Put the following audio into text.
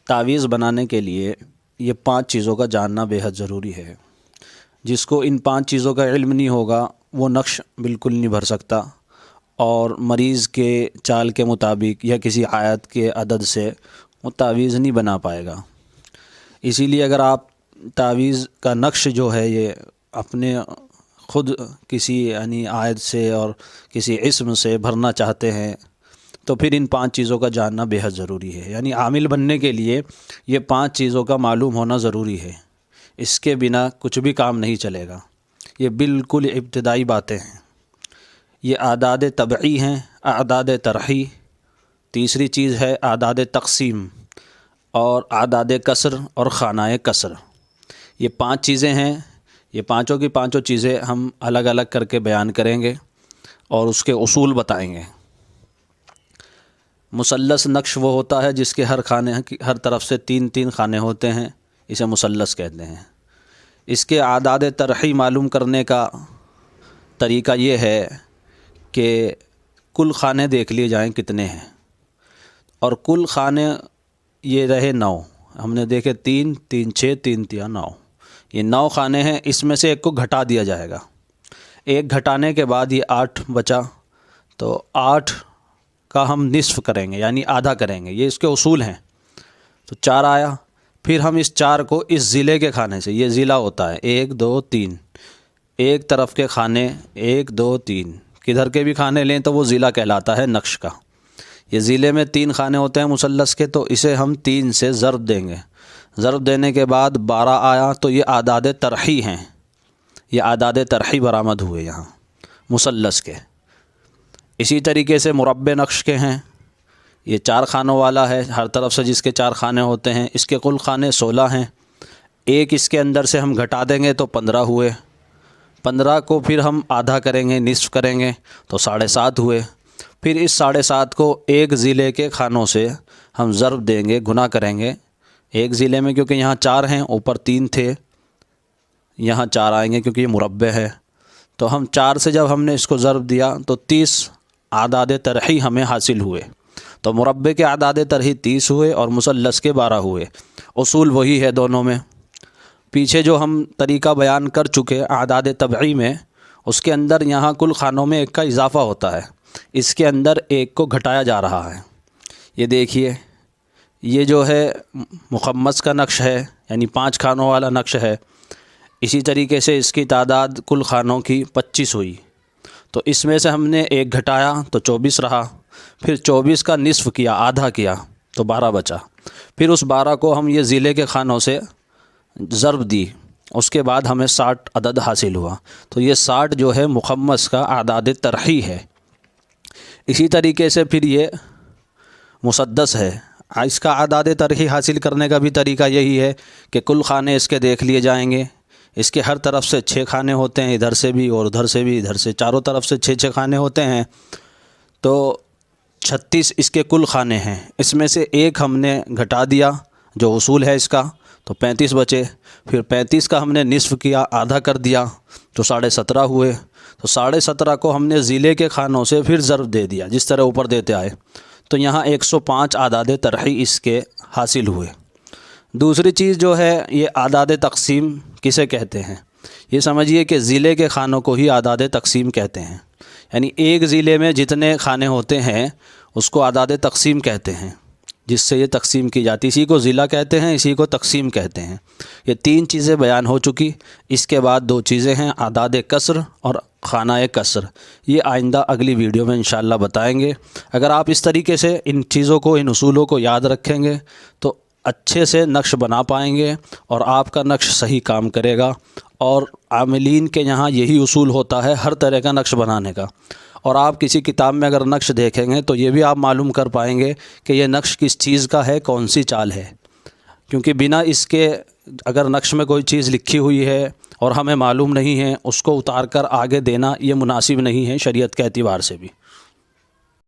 تعویذ بنانے کے لیے یہ 5 چیزوں کا جاننا بے حد ضروری ہے۔ جس کو ان 5 چیزوں کا علم نہیں ہوگا وہ نقش بالکل نہیں بھر سکتا، اور مریض کے چال کے مطابق یا کسی آیت کے عدد سے وہ تعویذ نہیں بنا پائے گا۔ اسی لیے اگر آپ تعویذ کا نقش جو ہے یہ اپنے خود کسی آیت سے اور کسی اسم سے بھرنا چاہتے ہیں تو پھر ان 5 چیزوں کا جاننا بے حد ضروری ہے۔ عامل بننے کے لیے یہ 5 چیزوں کا معلوم ہونا ضروری ہے، اس کے بنا کچھ بھی کام نہیں چلے گا۔ یہ بالکل ابتدائی باتیں ہیں۔ یہ اعداد طبعی ہیں، اعداد طرحی، تیسری چیز ہے اعداد تقسیم، اور اعداد کسر اور خانہ کسر۔ یہ 5 چیزیں ہیں۔ یہ پانچوں کی پانچوں چیزیں ہم الگ الگ کر کے بیان کریں گے اور اس کے اصول بتائیں گے۔ مثلث نقش وہ ہوتا ہے جس کے ہر طرف سے 3 خانے ہوتے ہیں، اسے مثلث کہتے ہیں۔ اس کے اعداد طرحی معلوم کرنے کا طریقہ یہ ہے کہ کل خانے دیکھ لیے جائیں کتنے ہیں، اور کل خانے یہ رہے 9۔ ہم نے دیکھے 3 3 6 3 3 9، یہ 9 خانے ہیں۔ اس میں سے ایک کو گھٹا دیا جائے گا، ایک گھٹانے کے بعد یہ 8 بچا، تو 8 کا ہم نصف کریں گے یعنی آدھا کریں گے، یہ اس کے اصول ہیں۔ تو 4 آیا، پھر ہم اس 4 کو اس ضلع کے کھانے سے، یہ ضلع ہوتا ہے 1 2 3، ایک طرف کے کھانے 1 2 3، کدھر کے بھی کھانے لیں تو وہ ضلع کہلاتا ہے نقش کا۔ یہ ضلع میں 3 خانے ہوتے ہیں مثلث کے، تو اسے ہم 3 سے ضرب دیں گے۔ ضرب دینے کے بعد 12 آیا، تو یہ اعداد طرحی ہیں، یہ اعداد طرحی برآمد ہوئے یہاں مثلث کے۔ اسی طریقے سے مربع نقش کے ہیں، یہ 4 خانوں والا ہے، ہر طرف سے جس کے 4 خانے ہوتے ہیں۔ اس کے کل خانے 16 ہیں، ایک اس کے اندر سے ہم گھٹا دیں گے تو 15 ہوئے۔ 15 کو پھر ہم آدھا کریں گے، نصف کریں گے تو 7.5 ہوئے۔ پھر اس 7.5 کو ایک ضلع کے خانوں سے ہم ضرب دیں گے، گنا کریں گے۔ ایک ضلع میں کیونکہ یہاں 4 ہیں، اوپر 3 تھے، یہاں 4 آئیں گے کیونکہ یہ مربع ہے، تو ہم 4 سے جب ہم نے اس کو ضرب دیا تو 30 اعداد طرحی ہمیں حاصل ہوئے۔ تو مربع کے اعداد طرحی 30 ہوئے اور مثلث کے 12 ہوئے۔ اصول وہی ہے دونوں میں۔ پیچھے جو ہم طریقہ بیان کر چکے اعداد طبعی میں، اس کے اندر یہاں کل خانوں میں 1 کا اضافہ ہوتا ہے، اس کے اندر 1 کو گھٹایا جا رہا ہے۔ یہ دیکھیے، یہ جو ہے مخمس کا نقش ہے، یعنی 5 خانوں والا نقش ہے۔ اسی طریقے سے اس کی تعداد کل خانوں کی 25 ہوئی، تو اس میں سے ہم نے 1 گھٹایا تو 24 رہا، پھر 24 کا نصف کیا، آدھا کیا تو 12 بچا۔ پھر اس 12 کو ہم یہ ضلع کے خانوں سے ضرب دی، اس کے بعد ہمیں 60 عدد حاصل ہوا۔ تو یہ 60 جو ہے مخمس کا اعداد طرحی ہے۔ اسی طریقے سے پھر یہ مسدس ہے، اس کا اعداد طرحی حاصل کرنے کا بھی طریقہ یہی ہے کہ کل خانے اس کے دیکھ لیے جائیں گے۔ اس کے ہر طرف سے 6 خانے ہوتے ہیں، ادھر سے بھی اور ادھر سے بھی، ادھر سے چاروں طرف سے 6 خانے ہوتے ہیں، تو 36 اس کے کل خانے ہیں۔ اس میں سے 1 ہم نے گھٹا دیا جو اصول ہے اس کا، تو 35 بچے۔ پھر 35 کا ہم نے نصف کیا، آدھا کر دیا تو 17.5 ہوئے۔ تو 17.5 کو ہم نے ضلع کے خانوں سے پھر ضرب دے دیا جس طرح اوپر دیتے آئے، تو یہاں 105 اعداد طرحی اس کے حاصل ہوئے۔ دوسری چیز جو ہے یہ اعداد تقسیم کسے کہتے ہیں؟ یہ سمجھیے کہ ضلع کے خانوں کو ہی اعداد تقسیم کہتے ہیں، یعنی ایک ضلع میں جتنے خانے ہوتے ہیں اس کو اعداد تقسیم کہتے ہیں، جس سے یہ تقسیم کی جاتی ہے۔ اسی کو ضلع کہتے ہیں، اسی کو تقسیم کہتے ہیں۔ یہ 3 چیزیں بیان ہو چکی۔ اس کے بعد 2 چیزیں ہیں، اعداد کسر اور خانہ کسر۔ یہ آئندہ اگلی ویڈیو میں انشاءاللہ بتائیں گے۔ اگر آپ اس طریقے سے ان چیزوں کو، ان اصولوں کو یاد رکھیں گے تو اچھے سے نقش بنا پائیں گے اور آپ کا نقش صحیح کام کرے گا۔ اور عاملین کے یہاں یہی اصول ہوتا ہے ہر طرح کا نقش بنانے کا۔ اور آپ کسی کتاب میں اگر نقش دیکھیں گے تو یہ بھی آپ معلوم کر پائیں گے کہ یہ نقش کس چیز کا ہے، کون سی چال ہے، کیونکہ بنا اس کے اگر نقش میں کوئی چیز لکھی ہوئی ہے اور ہمیں معلوم نہیں ہے، اس کو اتار کر آگے دینا یہ مناسب نہیں ہے شریعت کے اعتبار سے بھی۔